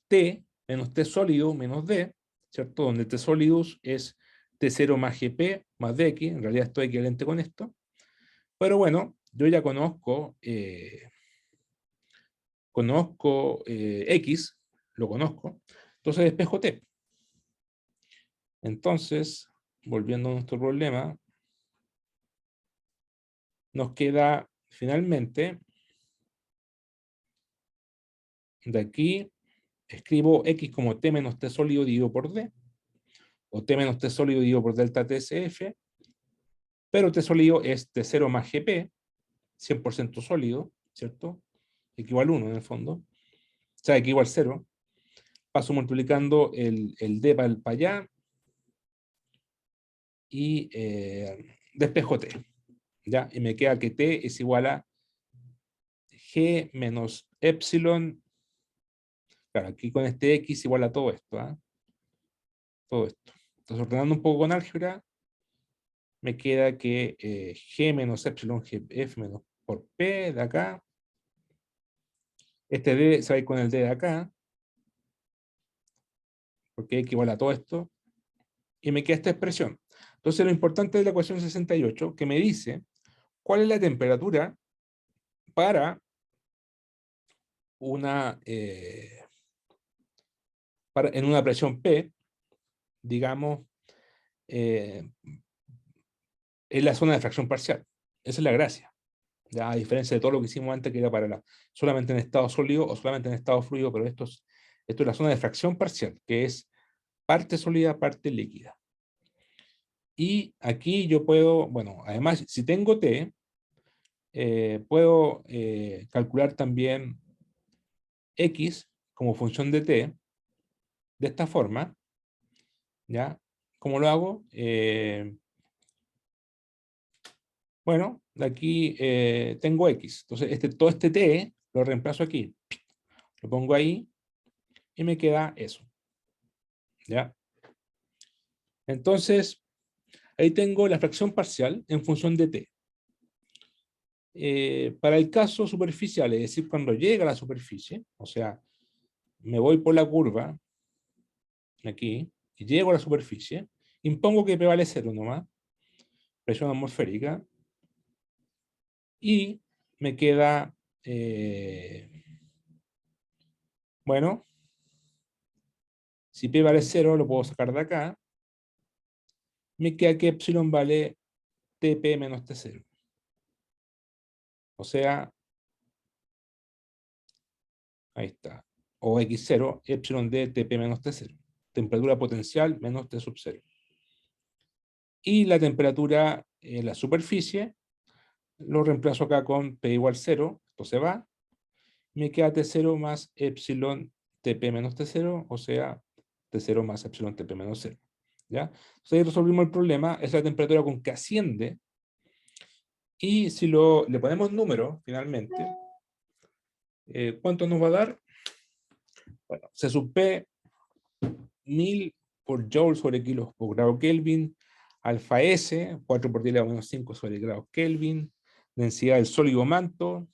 T menos T sólido menos D, ¿cierto? Donde T sólidos es T0 más GP más DX, en realidad esto es equivalente con esto. Pero bueno, yo ya conozco X, lo conozco, entonces despejo T. Entonces, volviendo a nuestro problema, nos queda finalmente, de aquí, escribo X como T menos T sólido dividido por D, o T menos T sólido dividido por delta TSF, pero T sólido es T0 más GP, 100% sólido, ¿cierto? X igual 1 en el fondo, o sea, X igual 0. Paso multiplicando el D para allá, y despejo T, ¿ya? Y me queda que T es igual a G menos epsilon, claro, aquí con este X igual a todo esto, ¿eh? Todo esto. Entonces, ordenando un poco con álgebra, me queda que G menos epsilon F menos por P de acá, este D se va a ir con el D de acá, porque X igual a todo esto, y me queda esta expresión. Entonces, lo importante de la ecuación 68, que me dice cuál es la temperatura para una, en una presión P, digamos, en la zona de fracción parcial. Esa es la gracia. Ya, a diferencia de todo lo que hicimos antes, que era para solamente en estado sólido o solamente en estado fluido, pero esto es la zona de fracción parcial, que es parte sólida, parte líquida. Y aquí yo puedo, bueno, además, si tengo T, puedo calcular también X como función de T, de esta forma, ¿ya? ¿Cómo lo hago? Bueno, de aquí tengo X. Entonces, todo este T lo reemplazo aquí. Lo pongo ahí y me queda eso. ¿Ya? Entonces, ahí tengo la fracción parcial en función de T. Para el caso superficial, es decir, cuando llega a la superficie, o sea, me voy por la curva, aquí, y llego a la superficie, impongo que P vale 0 nomás, presión atmosférica, y me queda, bueno, si P vale 0, lo puedo sacar de acá, me queda que epsilon vale TP menos T0. O sea, ahí está. O X0, epsilon de TP menos T0. Temperatura potencial menos T sub 0. Y la temperatura en la superficie, lo reemplazo acá con P igual 0, esto se va. Me queda T0 más epsilon TP menos T0, o sea, T0 más epsilon TP menos 0. ¿Ya? Entonces ahí resolvimos el problema, es la temperatura con que asciende. Y si le ponemos número, finalmente, ¿cuánto nos va a dar? Bueno, C sub P, 1000 por joule sobre kilos por grado Kelvin, alfa S, 4 por 10 a la menos 5 sobre grados Kelvin, densidad del sólido manto,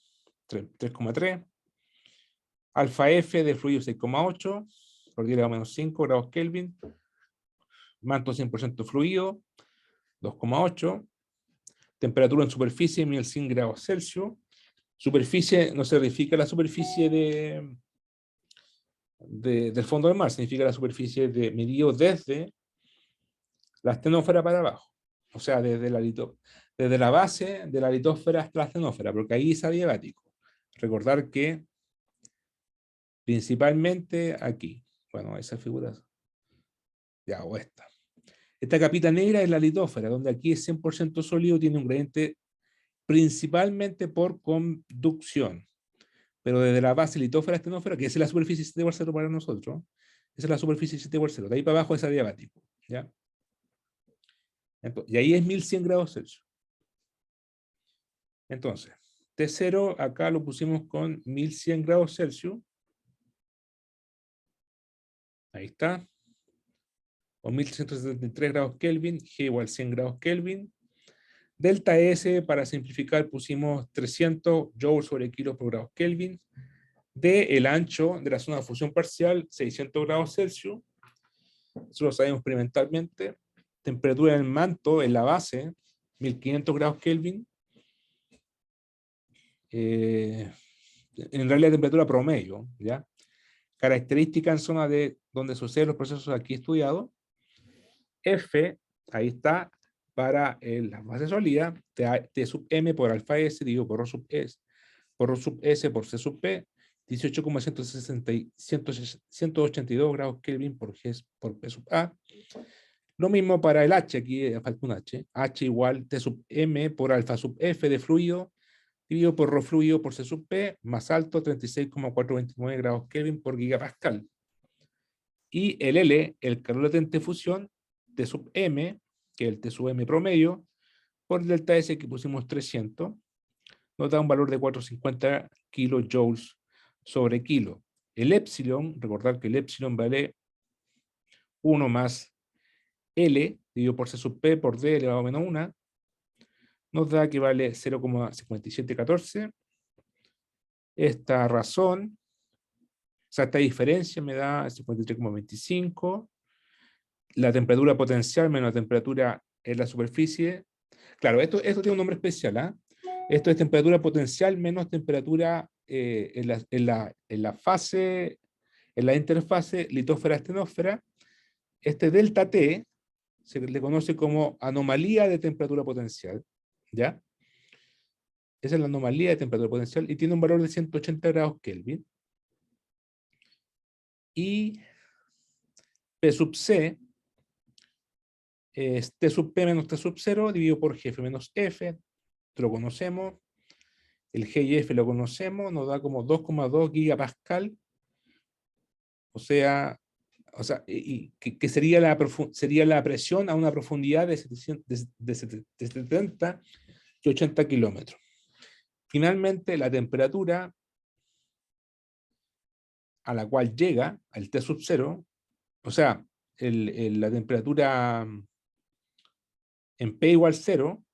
3,3, alfa F de fluido 6,8 por 10 a la menos 5 grados Kelvin, manto 100% fluido, 2,8, temperatura en superficie 1100 grados Celsius, superficie no se verifica la superficie del fondo del mar, significa la superficie medido desde la astenósfera para abajo, o sea, desde la base de la litósfera hasta la astenósfera, porque ahí es adiabático. Recordar que principalmente aquí, bueno, esa figura, ya, o esta. Esta capita negra es la litósfera, donde aquí es 100% sólido, tiene un gradiente principalmente por conducción, pero desde la base litósfera a astenósfera, que es la superficie de Barcelona para nosotros, Esa es la superficie 7 por 0. De ahí para abajo es adiabático. ¿Ya? Entonces, y ahí es 1100 grados Celsius. Entonces, T0 acá lo pusimos con 1100 grados Celsius. Ahí está. O 1173 grados Kelvin. G igual 100 grados Kelvin. Delta S, para simplificar, pusimos 300 joules sobre kilo por grado Kelvin. D, el ancho de la zona de fusión parcial, 600 grados Celsius. Eso lo sabemos experimentalmente. Temperatura del manto en la base, 1500 grados Kelvin. En realidad temperatura promedio, ¿ya? Característica en zona de donde suceden los procesos aquí estudiados. F, ahí está, para la fase sólida, T sub M por alfa S, dividido por Rho sub S, por C sub P, 18,182 grados Kelvin por G por P sub A. Lo mismo para el H, aquí falta un H. H igual T sub M por alfa sub F de fluido, dividido por Rho fluido por C sub P, más alto, 36,429 grados Kelvin por gigapascal. Y el L, el calor latente de fusión, T sub M, que es el T sub M promedio, por delta S que pusimos 300, nos da un valor de 450 kilojoules sobre kilo. El epsilon, recordar que el epsilon vale 1 más L, dividido por C sub P por D elevado a menos 1, nos da que vale 0,5714. Esta razón, o sea, esta diferencia me da 53,25. La temperatura potencial menos la temperatura en la superficie. Claro, esto tiene un nombre especial, ¿ah? Esto es temperatura potencial menos temperatura en la fase, en la interfase litósfera-estenósfera. Este delta T se le conoce como anomalía de temperatura potencial, ¿ya? Esa es la anomalía de temperatura potencial y tiene un valor de 180 grados Kelvin. Y P sub C es T sub P menos T sub 0 dividido por Gf menos F, lo conocemos. El G y F lo conocemos, nos da como 2,2 gigapascal, o sea que sería la presión a una profundidad de 70 y 80 kilómetros. Finalmente, la temperatura a la cual llega, al T sub 0, o sea, la temperatura en P igual 0,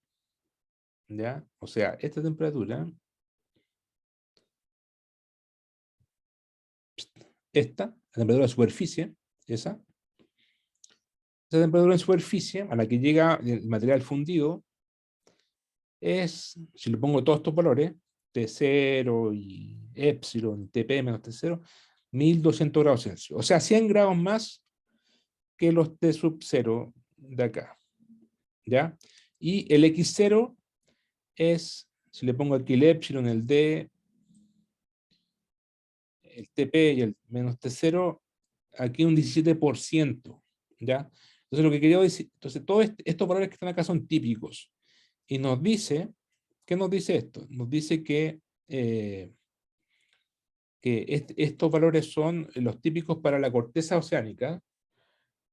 ¿ya? O sea, esta temperatura, la temperatura de superficie, esa temperatura en superficie a la que llega el material fundido es, si le pongo todos estos valores, T0 y epsilon, TP menos T0, 1200 grados Celsius. O sea, 100 grados más que los T sub 0 de acá. ¿Ya? Y el X0 es, si le pongo aquí el epsilon, el D, el TP y el menos T0, aquí un 17%. ¿Ya? Entonces lo que quería decir, entonces todos estos valores que están acá son típicos. Y nos dice, ¿qué nos dice esto? Nos dice que estos valores son los típicos para la corteza oceánica,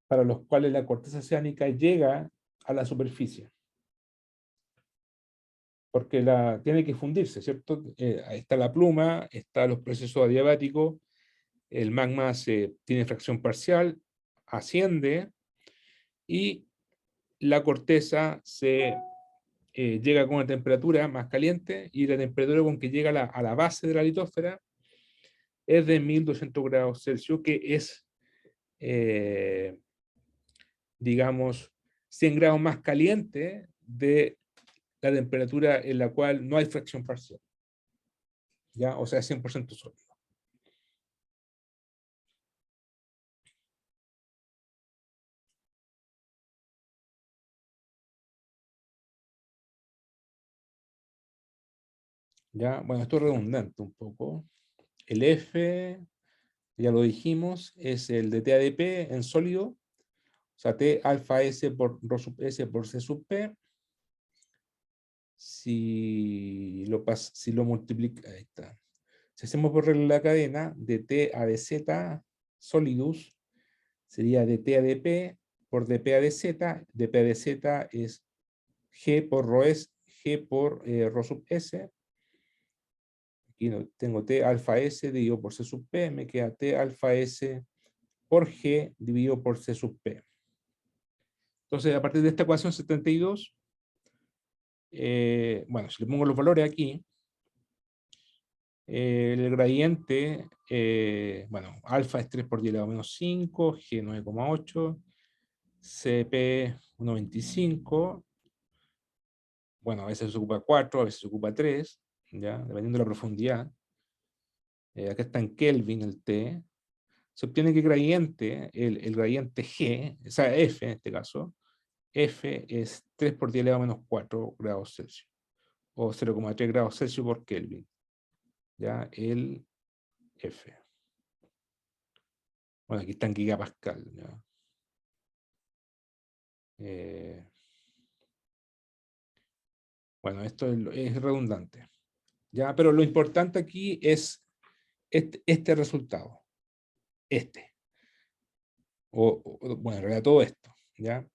para los cuales la corteza oceánica llega a la superficie. Porque tiene que fundirse, ¿cierto? Ahí está la pluma, están los procesos adiabáticos, el magma tiene fracción parcial, asciende, y la corteza llega con una temperatura más caliente, y la temperatura con que llega a la base de la litósfera es de 1200 grados Celsius, que es, digamos, 100 grados más caliente de la temperatura en la cual no hay fracción parcial. ¿Ya? O sea, 100% sólido. ¿Ya? Bueno, esto es redundante un poco. El F, ya lo dijimos, es el de TADP en sólido, o sea, T alfa S por Rho sub S por C sub P. Si lo multiplica, ahí está. Si hacemos por regla de la cadena, de T a de Z, solidus, sería dt a dp por dp a dz. dp a dz es g por rho s, g por rho sub s. Aquí tengo t alfa s dividido por c sub p, me queda t alfa s por g dividido por c sub p. Entonces, a partir de esta ecuación 72, bueno, si le pongo los valores aquí, el gradiente, bueno, alfa es 3 por 10 a la menos 5, g 9,8, cp 1,25, bueno, a veces se ocupa 4, a veces se ocupa 3, ¿ya? Dependiendo de la profundidad. Acá está en Kelvin el T. Se obtiene que gradiente, el gradiente G, o sea, F en este caso, F es 3 por 10 elevado a menos 4 grados Celsius, o 0,3 grados Celsius por Kelvin. Ya, el F. Bueno, aquí está en gigapascal. ¿Ya? Bueno, esto es redundante. ¿Ya? Pero lo importante aquí es este resultado. Bueno, en realidad todo esto. ¿Ya?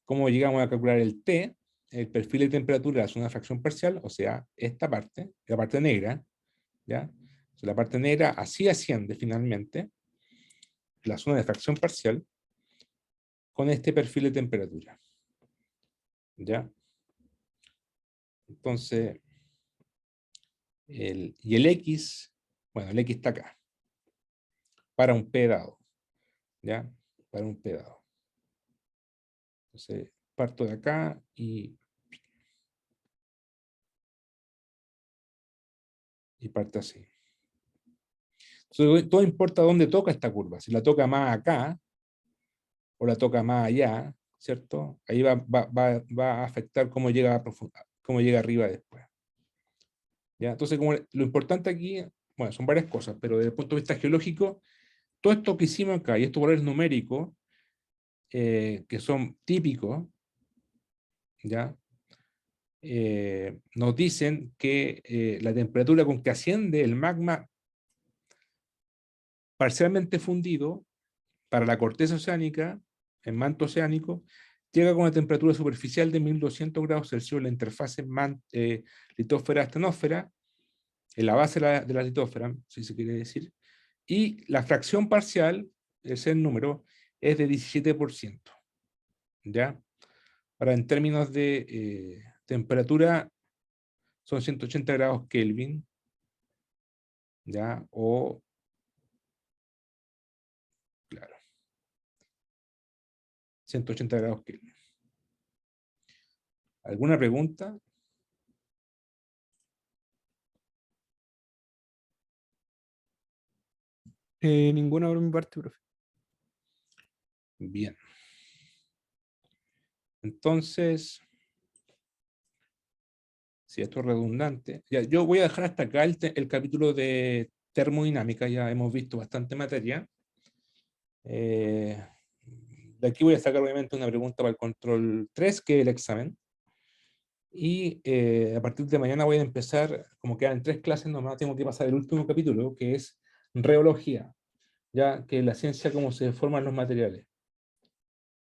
¿Cómo llegamos a calcular el T? El perfil de temperatura es una fracción parcial, o sea, esta parte, la parte negra, ¿ya? O sea, la parte negra así asciende finalmente, la zona de fracción parcial, con este perfil de temperatura. ¿Ya? Entonces, y el X, bueno, el X está acá, para un P dado. ¿Ya? Para un P dado. Entonces, parto de acá y parte así. Entonces, todo importa dónde toca esta curva. Si la toca más acá, o la toca más allá, ¿cierto? Ahí va a afectar cómo llega arriba después. ¿Ya? Entonces, como lo importante aquí, bueno, son varias cosas, pero desde el punto de vista geológico, todo esto que hicimos acá y estos valores numéricos, que son típicos, ¿ya? Nos dicen que la temperatura con que asciende el magma parcialmente fundido para la corteza oceánica, en manto oceánico, llega con una temperatura superficial de 1200 grados Celsius en la interfase litósfera-astenósfera, en la base de la litósfera, si se quiere decir, y la fracción parcial, ese es el número, es de 17%. ¿Ya? Ahora, en términos de temperatura, son 180 grados Kelvin, ¿ya? O, claro, 180 grados Kelvin. ¿Alguna pregunta? Ninguna por mi parte, profe. Bien. Entonces, si esto es redundante, ya, yo voy a dejar hasta acá el capítulo de termodinámica, ya hemos visto bastante materia. De aquí voy a sacar obviamente una pregunta para el control 3, que es el examen. Y a partir de mañana voy a empezar, como quedan 3 clases nomás, tengo que pasar el último capítulo, que es reología, ya que es la ciencia cómo se forman los materiales.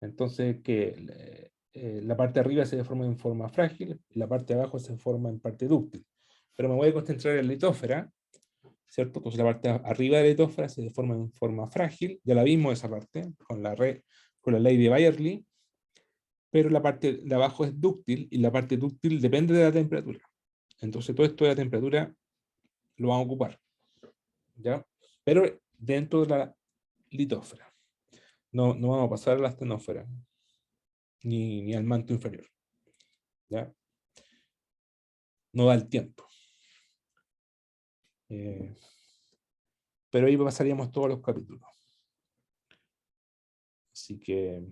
Entonces, que la parte de arriba se deforma en forma frágil y la parte de abajo se forma en parte dúctil. Pero me voy a concentrar en la litósfera, ¿cierto? Entonces la parte de arriba de la litósfera se deforma en forma frágil, ya la vimos esa parte, con la ley de Bayerly, pero la parte de abajo es dúctil y la parte dúctil depende de la temperatura. Entonces todo esto de la temperatura lo vamos a ocupar, ¿ya? Pero dentro de la litósfera. No vamos a pasar a la astenósfera, ni al manto inferior, ¿ya? No da el tiempo. Pero ahí pasaríamos todos los capítulos. Así que,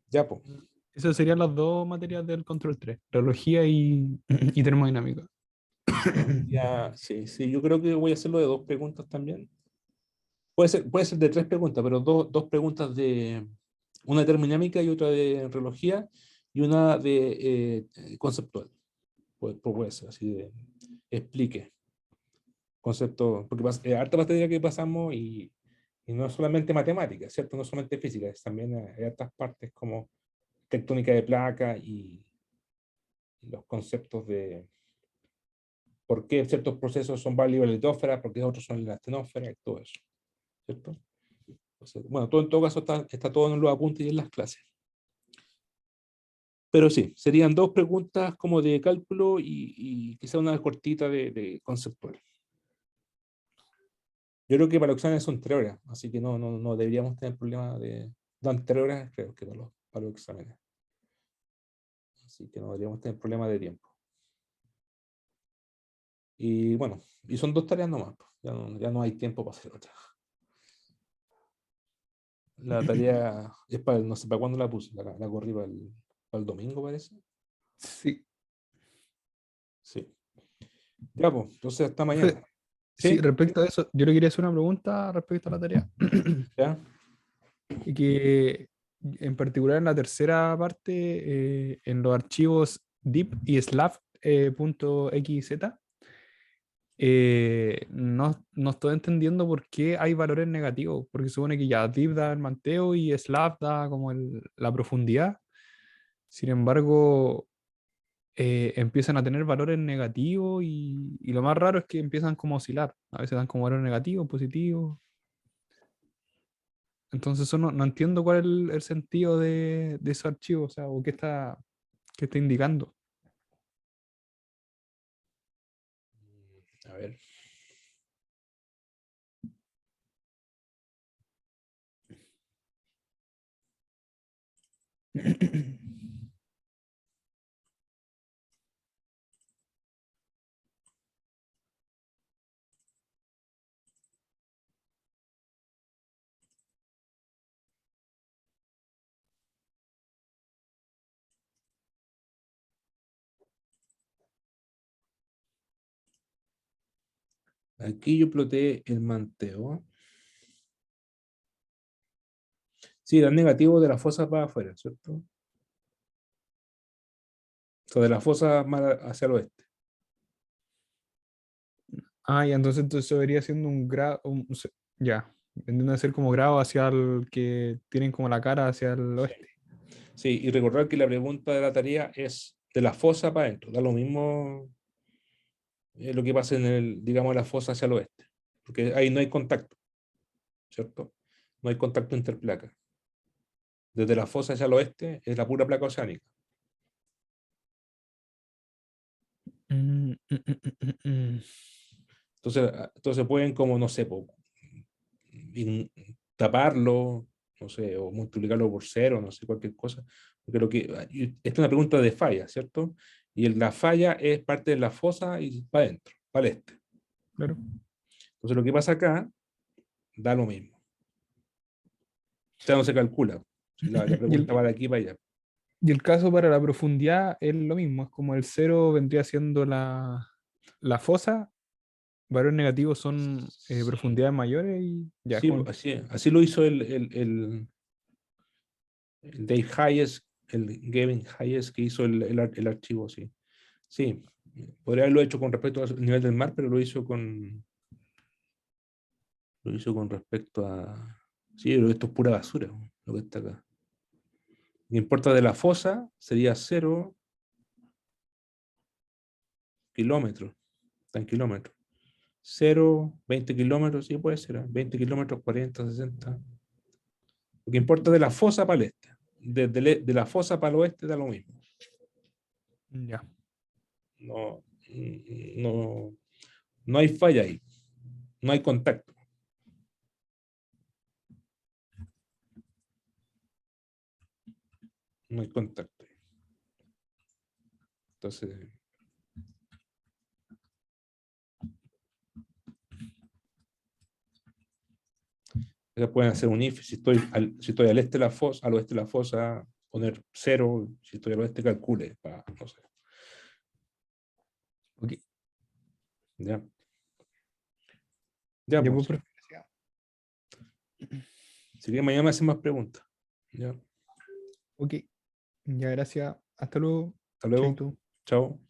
ya, pues. Esas serían las dos materias del control 3, reología y termodinámica. Ya, sí, yo creo que voy a hacerlo de 2 preguntas también. Puede ser de 3 preguntas, pero dos preguntas de una de termodinámica y otra de reología y una de conceptual. Puede ser así de explique concepto, porque harta materia que pasamos y Y no solamente matemáticas, ¿cierto? No solamente física, también hay otras partes como tectónica de placa y los conceptos de por qué ciertos procesos son válidos en la litosfera, por qué otros son en la astenósfera y todo eso, ¿cierto? Entonces, bueno, todo, en todo caso está todo en los apuntes y en las clases. Pero sí, serían dos preguntas como de cálculo y quizá una cortita de conceptual. Yo creo que para los exámenes son 3 horas, así que no deberíamos tener problema de... Dan 3 horas, creo que para los exámenes. Así que no deberíamos tener problema de tiempo. Y bueno, y son 2 tareas nomás, pues. Ya no hay tiempo para hacer otra. La tarea es para, no sé para cuándo la puse, la corrí para el domingo, parece. Sí. Sí. Ya, pues, entonces hasta mañana. Profe, sí, ¿Sí? respecto a eso, yo le quería hacer una pregunta respecto a la tarea. ¿Ya? Y que en particular en la tercera parte, en los archivos div y slav.xz, no estoy entendiendo por qué hay valores negativos, porque supone que ya div da el manteo y slav da como la profundidad. Sin embargo, empiezan a tener valores negativos y lo más raro es que empiezan como a oscilar. A veces dan como valores negativos, positivos. Entonces eso no entiendo cuál es el sentido de esos archivos, o sea, o qué está indicando. A ver. Aquí yo ploteé el manteo. Sí, dan negativo de la fosa para afuera, ¿cierto? O sea, de la fosa más hacia el oeste. Ah, y entonces eso debería siendo un grado, ya, vendría a ser como grado hacia el que tienen como la cara hacia el Sí. oeste. Sí, y recordar que la pregunta de la tarea es de la fosa para adentro. Da lo mismo lo que pasa en digamos, la fosa hacia el oeste. Porque ahí no hay contacto, ¿cierto? No hay contacto interplaca. Desde la fosa hacia el oeste es la pura placa oceánica. Mm, mm, mm, mm, mm, mm. Entonces pueden como, no sé, taparlo, no sé, o multiplicarlo por cero, no sé, cualquier cosa. Porque esta es una pregunta de falla, ¿cierto? Y la falla es parte de la fosa y para adentro, para el este. Claro. Entonces lo que pasa acá da lo mismo. O sea, no se calcula. Si la Y pregunta va de aquí para allá. y el caso para la profundidad es lo mismo, es como el cero vendría siendo la fosa, valores negativos son Sí, profundidades mayores y ya es sí, como... así lo hizo el Dave Hayes, el Gavin Hayes, que hizo el archivo, sí. Sí, podría haberlo hecho con respecto al nivel del mar, pero lo hizo con respecto a... Sí, esto es pura basura, lo que está acá. Lo que importa de la fosa sería 0 kilómetros. Está en kilómetros. 0, 20 kilómetros, sí puede ser, 20 kilómetros, 40, 60. Lo que importa de la fosa para el este. De la fosa para el oeste da lo mismo. Ya. No, no, no hay falla ahí. No hay contacto. No hay contacto. Entonces, ya pueden hacer un if. Si estoy al este de la fosa, al oeste de la fosa, poner 0. Si estoy al oeste, calcule. No sé. Ok. Ya. Ya, Ya pues. pues, profe, gracias. Si que mañana me hacen más preguntas. Ya. Ok. Ya, gracias. Hasta luego. Hasta luego. Chaito. Chao.